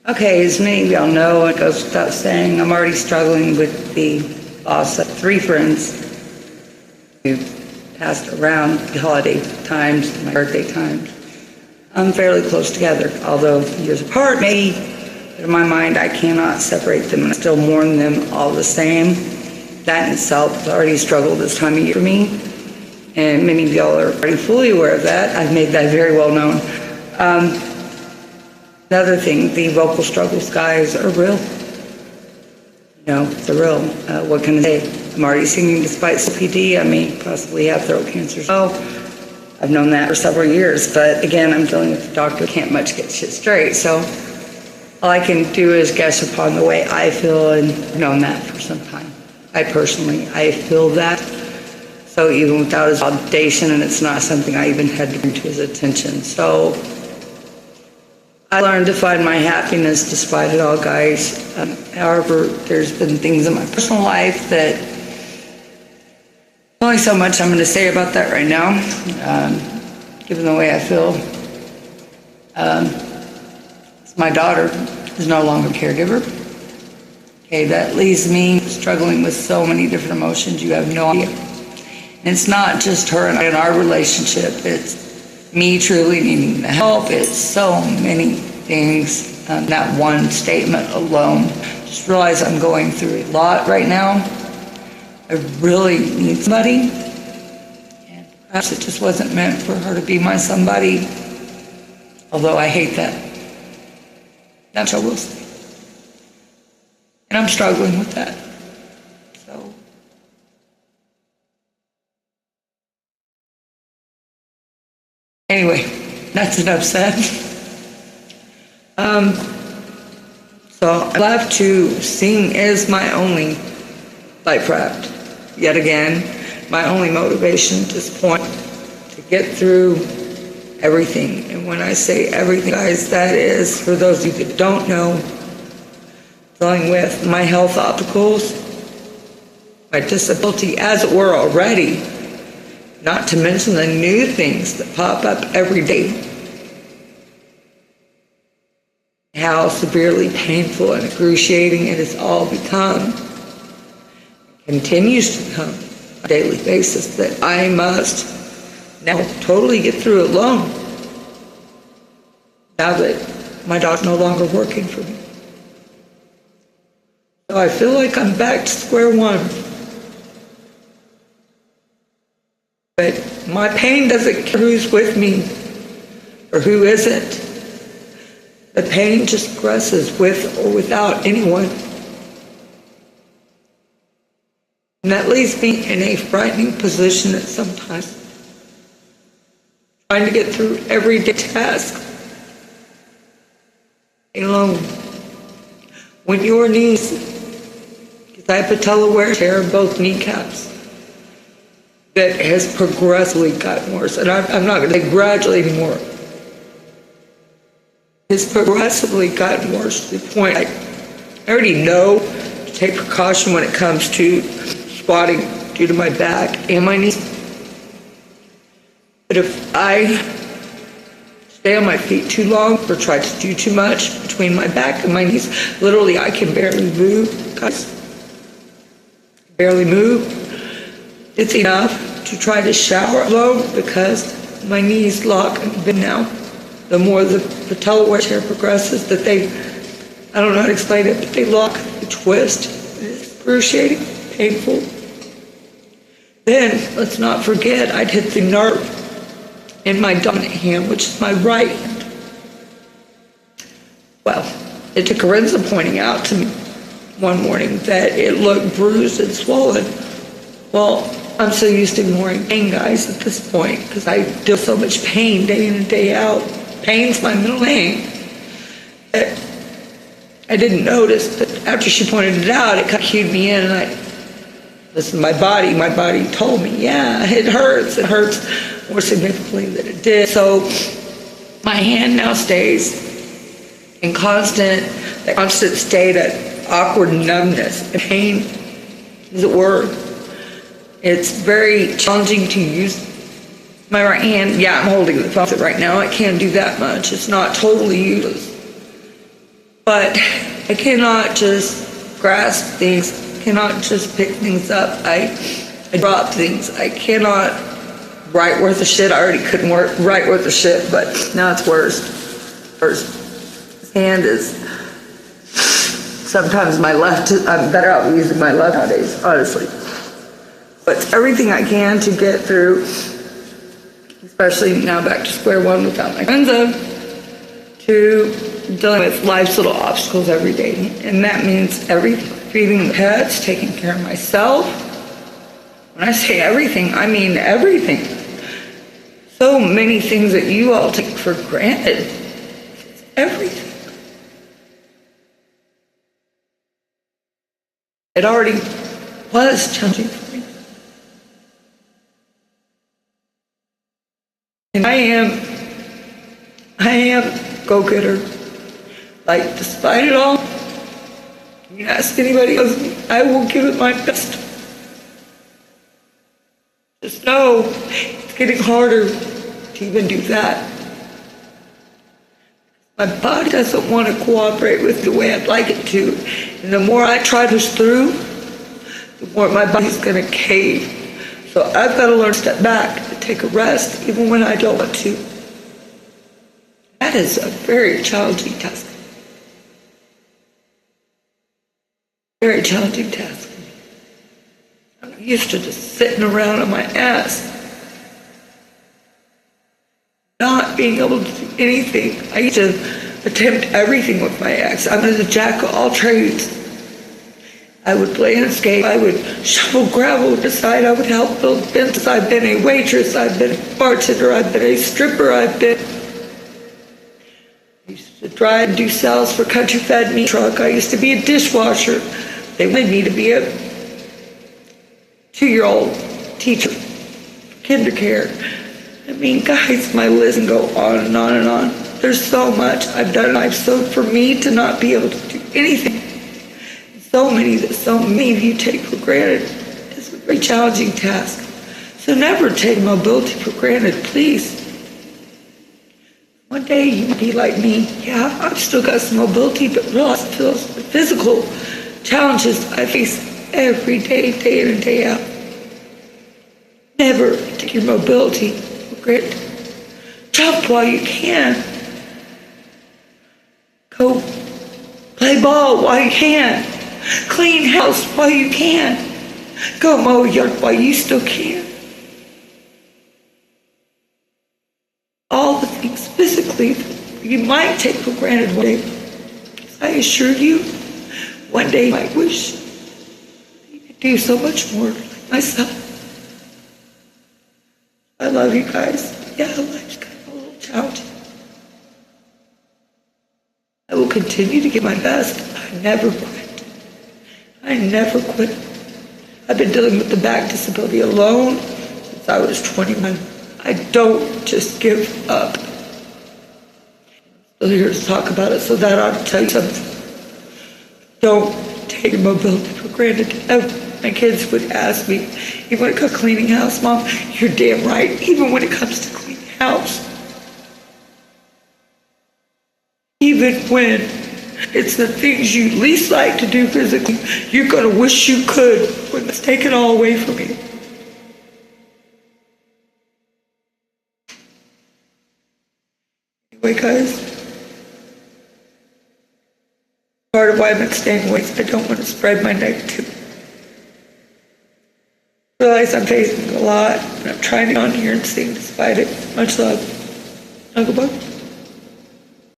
Okay, as many of y'all know, it goes without saying, I'm already struggling with the loss of three friends who passed around the holiday times, my birthday times. I'm fairly close together, although years apart maybe, but in my mind I cannot separate them and I still mourn them all the same. That in itself has already struggled this time of year for me, and many of y'all are already fully aware of that. I've made that very well known. Another thing, the vocal struggles, guys, are real. You know, they're real. What can I say? I'm already singing despite COPD. I may possibly have throat cancer. So I've known that for several years, but again, I'm dealing with the doctor. Can't much get shit straight. So all I can do is guess upon the way I feel, and I've known that for some time. I feel that. So even without his validation, and it's not something I even had to bring to his attention. So I learned to find my happiness despite it all, guys. However, there's been things in my personal life that only so much I'm going to say about that right now, given the way I feel. My daughter is no longer a caregiver. Okay, that leaves me struggling with so many different emotions. You have no idea. And it's not just her and I in our relationship. It's me truly needing the help. It's so many things. That one statement alone. Just realize I'm going through a lot right now. I really need somebody. And perhaps it just wasn't meant for her to be my somebody. Although I hate that. That's what I will say. And I'm struggling with that. So anyway, that's enough said. So I love to sing is my only byproduct. Yet again, my only motivation at this point to get through everything. And when I say everything, guys, that is, for those of you that don't know, dealing with my health obstacles, my disability as it were already, not to mention the new things that pop up every day. How severely painful and excruciating it has all become, continues to become on a daily basis, that I must now totally get through alone, now that my doctor's no longer working for me. So I feel like I'm back to square one. But my pain doesn't care who's with me or who isn't. The pain just progresses with or without anyone. And that leaves me in a frightening position at sometimes, trying to get through everyday tasks alone. When your knees, because I have patella wear tear in both kneecaps, that has progressively gotten worse. And I'm not going to say gradually anymore. It's progressively gotten worse to the point I already know to take precaution when it comes to squatting due to my back and my knees. But if I stay on my feet too long or try to do too much between my back and my knees, literally I can barely move, guys. Barely move. It's enough to try to shower alone because my knees lock and bend now. The more the patella wear tear progresses, that I don't know how to explain it, but they lock, they twist. It's excruciating, painful. Then, let's not forget, I'd hit the nerve in my dominant hand, which is my right hand. Well, it took Corinza pointing out to me one morning that it looked bruised and swollen. Well, I'm so used to ignoring pain, guys, at this point, because I deal with so much pain day in and day out. Pain's my middle name. I didn't notice, but after she pointed it out, it kind of cued me in, and listen, my body told me, yeah, it hurts more significantly than it did. So my hand now stays in constant state of awkward numbness and pain, as it were. It's very challenging to use my right hand. Yeah, I'm holding the faucet right now. I can't do that much. It's not totally useless. But I cannot just grasp things, cannot just pick things up. I drop things. I cannot write worth of shit. I already couldn't write worth of shit, but now it's worse. His hand is, sometimes my left, I'm better out using my left nowadays, honestly. But everything I can to get through, especially now back to square one without my friends, to dealing with life's little obstacles every day. And that means everything. Feeding the pets, taking care of myself. When I say everything, I mean everything. So many things that you all take for granted. Everything. It already was challenging for me. And I am go-getter. Like, despite it all, you ask anybody else, I will give it my best. Just know it's getting harder to even do that. My body doesn't want to cooperate with the way I'd like it to. And the more I try to push through, the more my body's going to cave. So I've got to learn to step back and take a rest, even when I don't want to. That is a very challenging task. Very challenging task. I'm used to just sitting around on my ass, not being able to do anything. I used to attempt everything with my ex. I was a jack of all trades. I would play and skate. I would shovel gravel beside. I would help build fences. I've been a waitress. I've been a bartender. I've been a stripper. I used to drive and do sales for Country Fed Meat Truck. I used to be a dishwasher. They wanted me to be a 2-year-old teacher, kinder care. I mean, guys, my list can go on and on and on. There's so much I've done in life. So for me to not be able to do anything, so many of you take for granted, is a very challenging task. So never take mobility for granted, please. One day you might be like me. Yeah, I've still got some mobility, but realize the physical challenges I face every day, day in and day out. Never take your mobility for granted. Jump while you can. Go play ball while you can. Clean house while you can. Go mow a yard while you still can. All the things physically you might take for granted one day. I assure you, one day you might wish you could do so much more like myself. I love you guys. Yeah, life's kind of a little challenging. I will continue to give my best. I never quit. I never quit. I've been dealing with the back disability alone since I was 21. I don't just give up. I'm still here to talk about it, so that ought to tell you something. Don't take your mobility for granted. My kids would ask me, even when it comes to cleaning house, Mom, you're damn right, even when it comes to cleaning house. Even when it's the things you least like to do physically, you're going to wish you could when it's taken all away from you. Anyway, guys, part of why I'm staying away is I don't want to spread my negativity. I realize I'm facing a lot, and I'm trying to get on here and sing despite it. Much love. Uncle Buck.